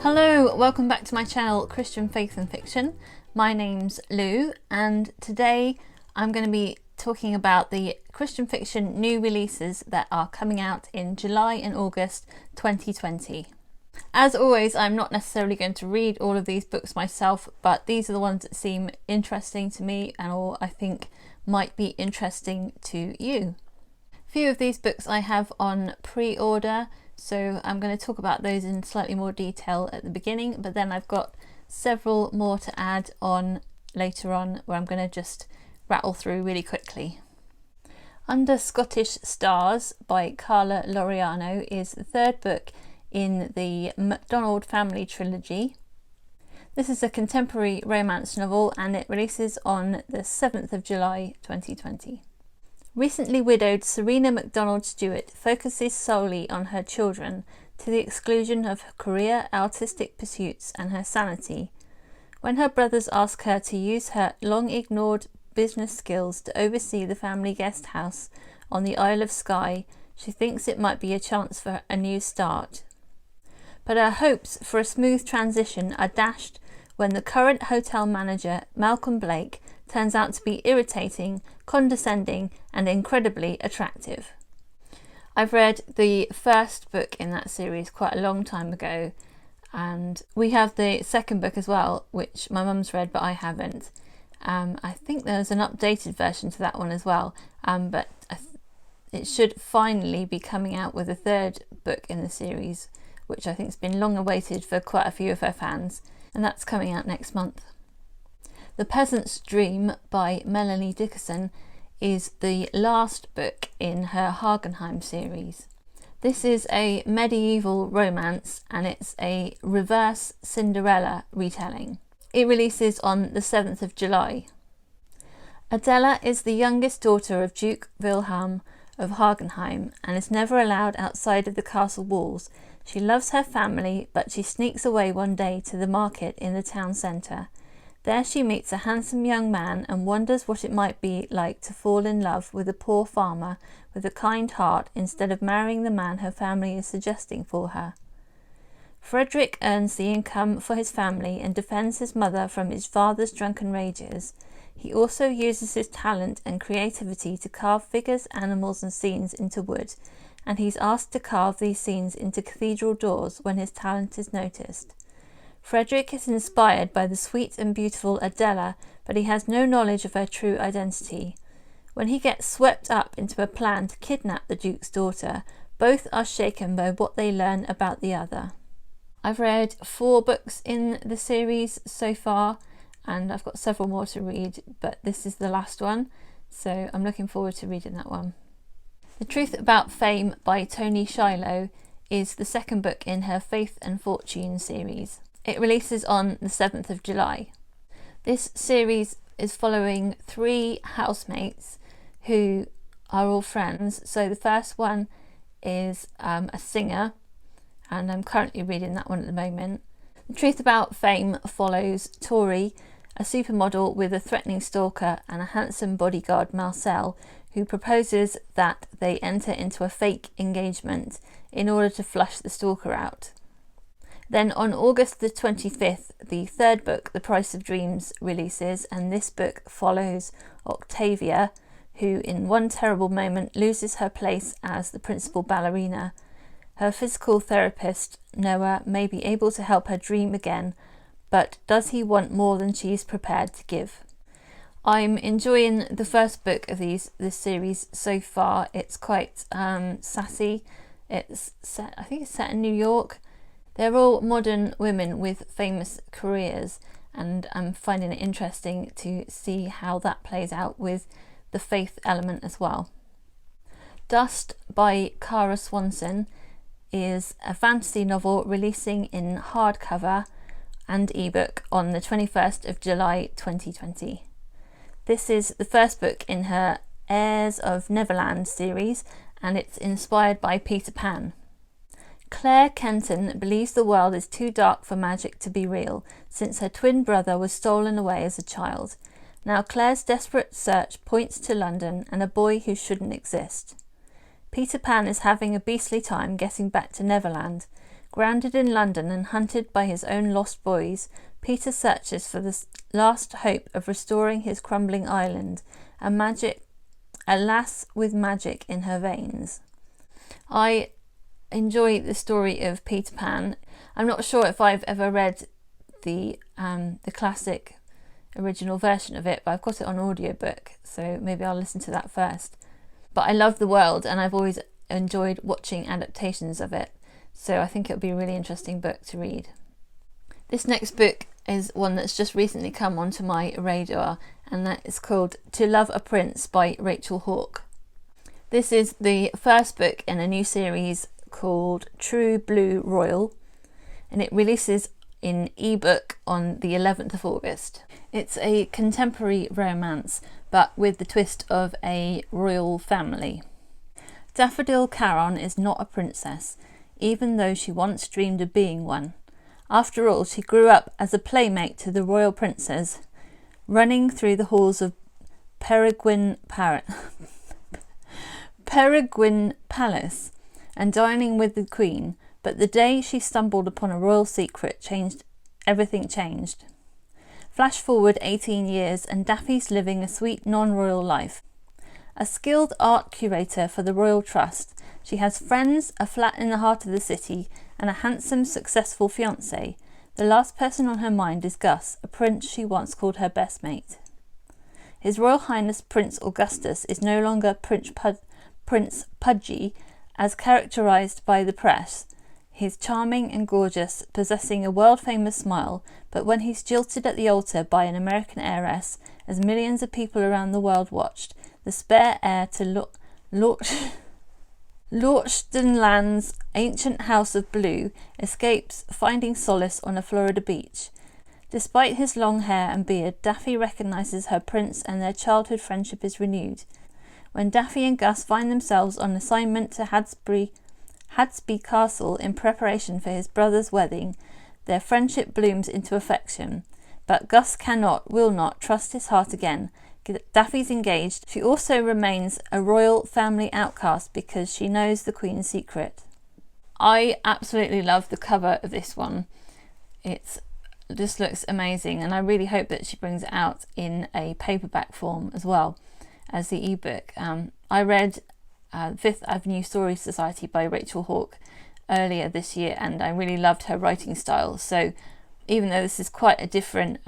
Hello, welcome back to my channel Christian Faith and Fiction. My name's Lou and today I'm going to be talking about the Christian fiction new releases that are coming out in July and August 2020. As always, I'm not necessarily going to read all of these books myself, but these are the ones that seem interesting to me and all I think might be interesting to you. A few of these books I have on pre-order, so I'm going to talk about those in slightly more detail at the beginning, but then I've got several more to add on later on where I'm going to just rattle through really quickly. Under Scottish Stars by Carla Laureano is the third book in the MacDonald family trilogy. This is a contemporary romance novel and it releases on the 7th of July 2020. Recently widowed Serena MacDonald Stuart focuses solely on her children to the exclusion of her career, artistic pursuits and her sanity. When her brothers ask her to use her long-ignored business skills to oversee the family guest house on the Isle of Skye, she thinks it might be a chance for a new start. But her hopes for a smooth transition are dashed when the current hotel manager, Malcolm Blake, turns out to be irritating, condescending and incredibly attractive. I've read the first book in that series quite a long time ago, and we have the second book as well, which my mum's read but I haven't. I think there's an updated version to that one as well, but it should finally be coming out with a third book in the series, which I think has been long awaited for quite a few of her fans, and that's coming out next month. The Peasant's Dream by Melanie Dickerson is the last book in her Hauck series. This is a medieval romance and it's a reverse Cinderella retelling. It releases on the 7th of July. Adela is the youngest daughter of Duke Wilhelm of Hagenheim and is never allowed outside of the castle walls. She loves her family, but she sneaks away one day to the market in the town centre. There she meets a handsome young man and wonders what it might be like to fall in love with a poor farmer with a kind heart instead of marrying the man her family is suggesting for her. Frederick earns the income for his family and defends his mother from his father's drunken rages. He also uses his talent and creativity to carve figures, animals and scenes into wood, and he's asked to carve these scenes into cathedral doors when his talent is noticed. Frederick is inspired by the sweet and beautiful Adela, but he has no knowledge of her true identity. When he gets swept up into a plan to kidnap the Duke's daughter, both are shaken by what they learn about the other. I've read 4 books in the series so far, and I've got several more to read, but this is the last one, so I'm looking forward to reading that one. The Truth About Fame by Toni Shiloh is the second book in her Faith and Fortune series. It releases on the 7th of July. This series is following 3 housemates who are all friends. So the first one is a singer, and I'm currently reading that one at the moment. The Truth About Fame follows Tori, a supermodel with a threatening stalker and a handsome bodyguard, Marcel, who proposes that they enter into a fake engagement in order to flush the stalker out. Then on August the 25th, the third book, The Price of Dreams, releases, and this book follows Octavia, who in one terrible moment loses her place as the principal ballerina. Her physical therapist, Noah, may be able to help her dream again, but does he want more than she is prepared to give? I'm enjoying the first book of this series so far. It's quite sassy. I think it's set in New York. They're all modern women with famous careers, and I'm finding it interesting to see how that plays out with the faith element as well. Dust by Carla Swanson is a fantasy novel releasing in hardcover and ebook on the 21st of July 2020. This is the first book in her Heirs of Neverland series, and it's inspired by Peter Pan. Claire Kenton believes the world is too dark for magic to be real, since her twin brother was stolen away as a child. Now Claire's desperate search points to London and a boy who shouldn't exist. Peter Pan is having a beastly time getting back to Neverland. Grounded in London and hunted by his own lost boys, Peter searches for the last hope of restoring his crumbling island, a lass with magic in her veins. I enjoy the story of Peter Pan. I'm not sure if I've ever read the classic original version of it, but I've got it on audiobook, so maybe I'll listen to that first. But I love the world, and I've always enjoyed watching adaptations of it, so I think it'll be a really interesting book to read. This next book is one that's just recently come onto my radar, and that is called To Love a Prince by Rachel Hauck. This is the first book in a new series called True Blue Royal, and it releases in ebook on the 11th of August. It's a contemporary romance, but with the twist of a royal family. Daffodil Caron is not a princess, even though she once dreamed of being one. After all, she grew up as a playmate to the royal princes, running through the halls of Peregrine Palace and dining with the Queen, but the day she stumbled upon a royal secret everything changed. Flash forward 18 years and Daffy's living a sweet non-royal life. A skilled art curator for the Royal Trust, she has friends, a flat in the heart of the city, and a handsome, successful fiancé. The last person on her mind is Gus, a prince she once called her best mate. His Royal Highness Prince Augustus is no longer Prince Pudgy, as characterised by the press. He's charming and gorgeous, possessing a world-famous smile, but when he's jilted at the altar by an American heiress, as millions of people around the world watched, the spare heir to Lorchtonland's ancient House of Blue escapes, finding solace on a Florida beach. Despite his long hair and beard, Daffy recognises her prince and their childhood friendship is renewed. When Daffy and Gus find themselves on assignment to Hadsby Castle in preparation for his brother's wedding, their friendship blooms into affection. But Gus will not trust his heart again. Daffy's engaged. She also remains a royal family outcast because she knows the Queen's secret. I absolutely love the cover of this one. It just looks amazing, and I really hope that she brings it out in a paperback form as well as the ebook. I read Fifth Avenue Story Society by Rachel Hauck earlier this year, and I really loved her writing style. So even though this is quite a different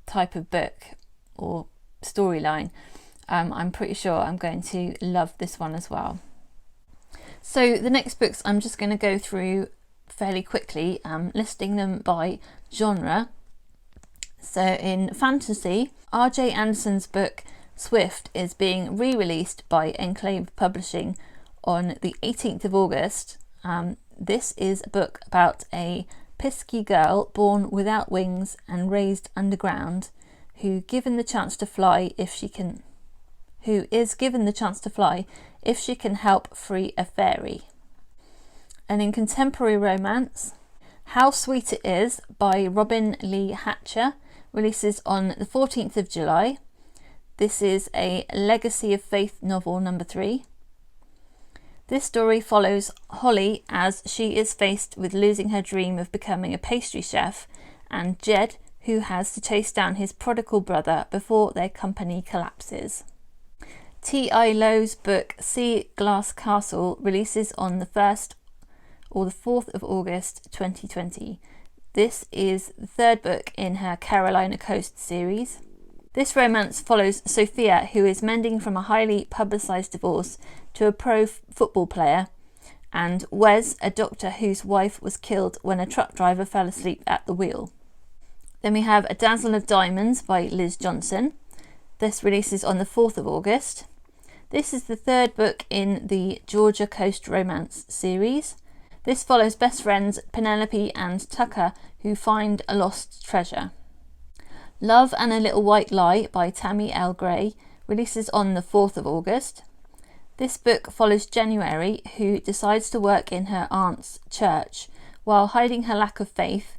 type of book or storyline, I'm pretty sure I'm going to love this one as well. So the next books I'm just going to go through fairly quickly, listing them by genre. So in fantasy, R.J. Anderson's book Swift is being re-released by Enclave Publishing on the 18th of August. This is a book about a pisky girl born without wings and raised underground, who is given the chance to fly if she can help free a fairy. And in contemporary romance, How Sweet It Is by Robin Lee Hatcher releases on the 14th of July. This is a Legacy of Faith novel number 3. This story follows Holly as she is faced with losing her dream of becoming a pastry chef, and Jed, who has to chase down his prodigal brother before their company collapses. T.I. Lowe's book Sea Glass Castle releases on the 1st or the 4th of August 2020. This is the third book in her Carolina Coast series. This romance follows Sophia, who is mending from a highly publicised divorce, to a pro football player, and Wes, a doctor whose wife was killed when a truck driver fell asleep at the wheel. Then we have A Dazzle of Diamonds by Liz Johnson. This releases on the 4th of August. This is the third book in the Georgia Coast Romance series. This follows best friends Penelope and Tucker, who find a lost treasure. Love and a Little White Lie by Tammy L. Gray releases on the 4th of August. This book follows January, who decides to work in her aunt's church while hiding her lack of faith,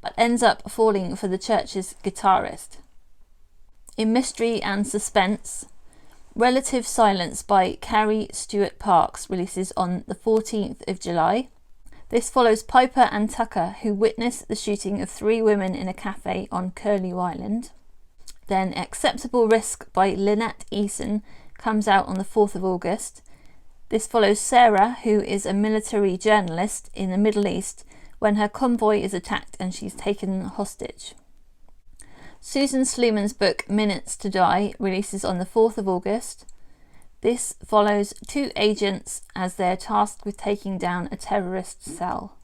but ends up falling for the church's guitarist. In mystery and suspense, Relative Silence by Carrie Stuart Parks releases on the 14th of July. This follows Piper and Tucker, who witness the shooting of 3 women in a cafe on Curlew Island. Then Acceptable Risk by Lynette Eason comes out on the 4th of August. This follows Sarah, who is a military journalist in the Middle East, when her convoy is attacked and she's taken hostage. Susan Sleeman's book Minutes to Die releases on the 4th of August. This follows 2 agents as they're tasked with taking down a terrorist cell.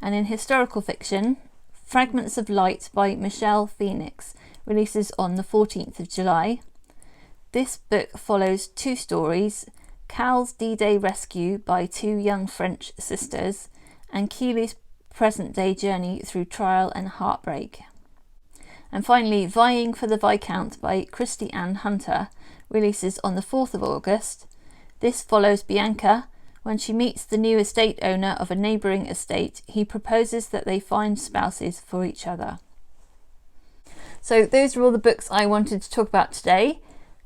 And in historical fiction, Fragments of Light by Michelle Phoenix releases on the 14th of July. This book follows 2 stories, Cal's D-Day Rescue by 2 young French sisters, and Keely's present-day journey through trial and heartbreak. And finally, Vying for the Viscount by Kristi Ann Hunter releases on the 4th of August. This follows Bianca. When she meets the new estate owner of a neighbouring estate, he proposes that they find spouses for each other. So those are all the books I wanted to talk about today.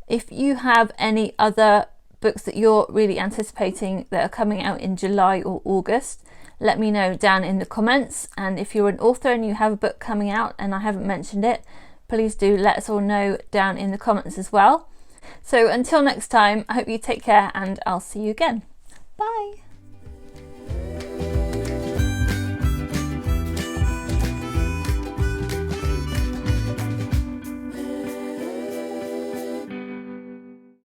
If you have any other books that you're really anticipating that are coming out in July or August, let me know down in the comments. And if you're an author and you have a book coming out and I haven't mentioned it, please do let us all know down in the comments as well. So until next time, I hope you take care and I'll see you again. Bye!